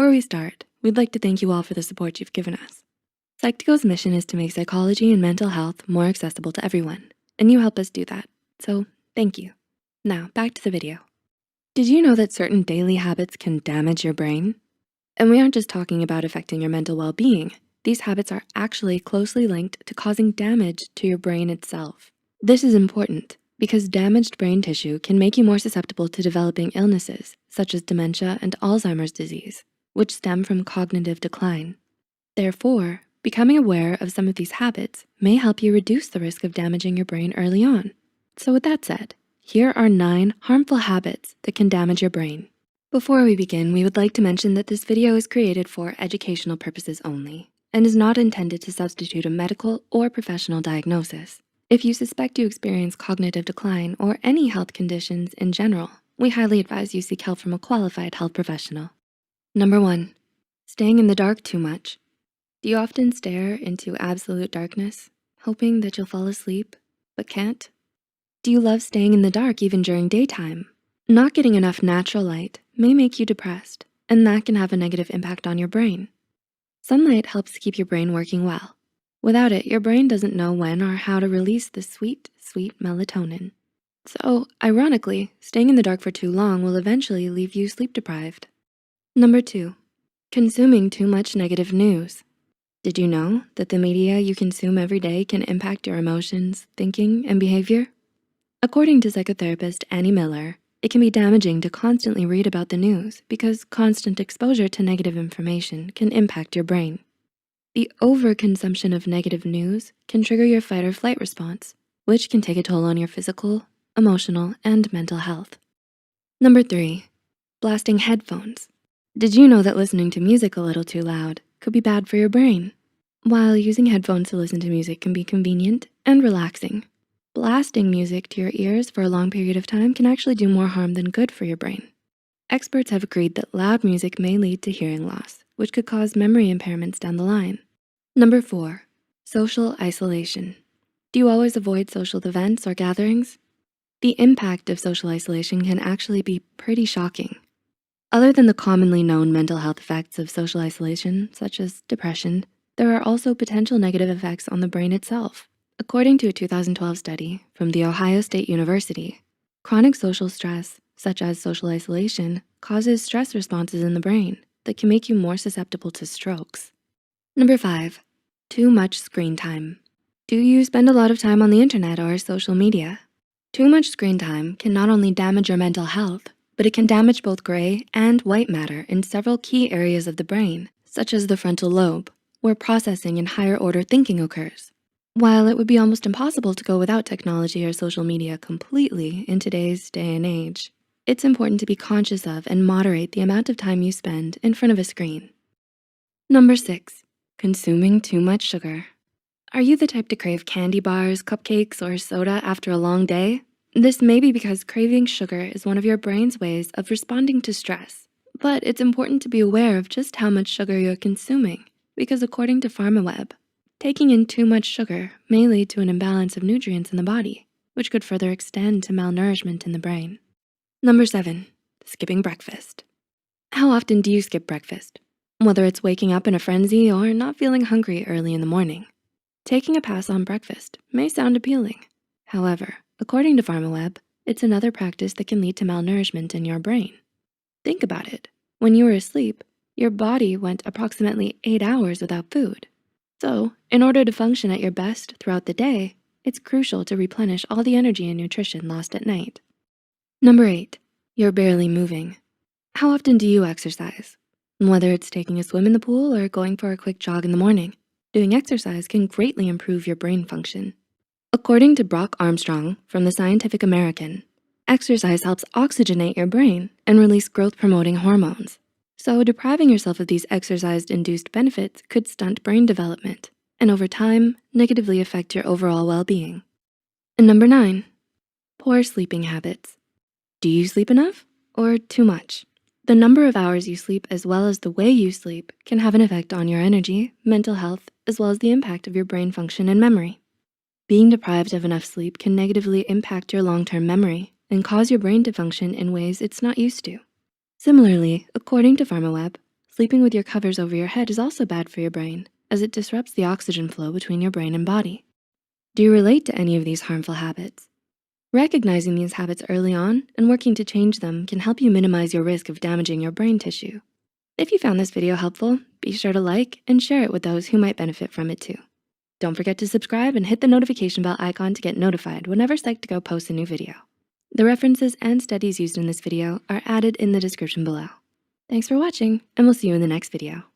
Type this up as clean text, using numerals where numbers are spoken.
Before we start, we'd like to thank you all for the support you've given us. Psych2Go's mission is to make psychology and mental health more accessible to everyone, and you help us do that, so thank you. Now, back to the video. Did you know that certain daily habits can damage your brain? And we aren't just talking about affecting your mental well-being. These habits are actually closely linked to causing damage to your brain itself. This is important because damaged brain tissue can make you more susceptible to developing illnesses such as dementia and Alzheimer's disease, which stem from cognitive decline. Therefore, becoming aware of some of these habits may help you reduce the risk of damaging your brain early on. So with that said, here are 9 harmful habits that can damage your brain. Before we begin, we would like to mention that this video is created for educational purposes only and is not intended to substitute a medical or professional diagnosis. If you suspect you experience cognitive decline or any health conditions in general, we highly advise you seek help from a qualified health professional. Number 1, staying in the dark too much. Do you often stare into absolute darkness, hoping that you'll fall asleep, but can't? Do you love staying in the dark even during daytime? Not getting enough natural light may make you depressed, and that can have a negative impact on your brain. Sunlight helps keep your brain working well. Without it, your brain doesn't know when or how to release the sweet, sweet melatonin. So, ironically, staying in the dark for too long will eventually leave you sleep deprived. Number 2, consuming too much negative news. Did you know that the media you consume every day can impact your emotions, thinking, and behavior? According to psychotherapist Annie Miller, it can be damaging to constantly read about the news because constant exposure to negative information can impact your brain. The overconsumption of negative news can trigger your fight or flight response, which can take a toll on your physical, emotional, and mental health. Number 3, blasting headphones. Did you know that listening to music a little too loud could be bad for your brain? While using headphones to listen to music can be convenient and relaxing, blasting music to your ears for a long period of time can actually do more harm than good for your brain. Experts have agreed that loud music may lead to hearing loss, which could cause memory impairments down the line. Number 4, social isolation. Do you always avoid social events or gatherings? The impact of social isolation can actually be pretty shocking. Other than the commonly known mental health effects of social isolation, such as depression, there are also potential negative effects on the brain itself. According to a 2012 study from The Ohio State University, chronic social stress, such as social isolation, causes stress responses in the brain that can make you more susceptible to strokes. Number 5, too much screen time. Do you spend a lot of time on the internet or social media? Too much screen time can not only damage your mental health, but it can damage both gray and white matter in several key areas of the brain, such as the frontal lobe, where processing and higher order thinking occurs. While it would be almost impossible to go without technology or social media completely in today's day and age, it's important to be conscious of and moderate the amount of time you spend in front of a screen. Number 6, consuming too much sugar. Are you the type to crave candy bars, cupcakes, or soda after a long day? This may be because craving sugar is one of your brain's ways of responding to stress, but it's important to be aware of just how much sugar you're consuming because according to PharmaWeb, taking in too much sugar may lead to an imbalance of nutrients in the body, which could further extend to malnourishment in the brain. Number 7, skipping breakfast. How often do you skip breakfast? Whether it's waking up in a frenzy or not feeling hungry early in the morning. Taking a pass on breakfast may sound appealing. However, according to PharmaWeb, it's another practice that can lead to malnourishment in your brain. Think about it. When you were asleep, your body went approximately 8 hours without food. So, in order to function at your best throughout the day, it's crucial to replenish all the energy and nutrition lost at night. Number 8, you're barely moving. How often do you exercise? Whether it's taking a swim in the pool or going for a quick jog in the morning, doing exercise can greatly improve your brain function. According to Brock Armstrong from the Scientific American, exercise helps oxygenate your brain and release growth-promoting hormones. So depriving yourself of these exercise-induced benefits could stunt brain development and over time, negatively affect your overall well-being. And number 9, poor sleeping habits. Do you sleep enough or too much? The number of hours you sleep as well as the way you sleep can have an effect on your energy, mental health, as well as the impact of your brain function and memory. Being deprived of enough sleep can negatively impact your long-term memory and cause your brain to function in ways it's not used to. Similarly, according to PharmaWeb, sleeping with your covers over your head is also bad for your brain, as it disrupts the oxygen flow between your brain and body. Do you relate to any of these harmful habits? Recognizing these habits early on and working to change them can help you minimize your risk of damaging your brain tissue. If you found this video helpful, be sure to like and share it with those who might benefit from it too. Don't forget to subscribe and hit the notification bell icon to get notified whenever Psych2Go posts a new video. The references and studies used in this video are added in the description below. Thanks for watching, and we'll see you in the next video.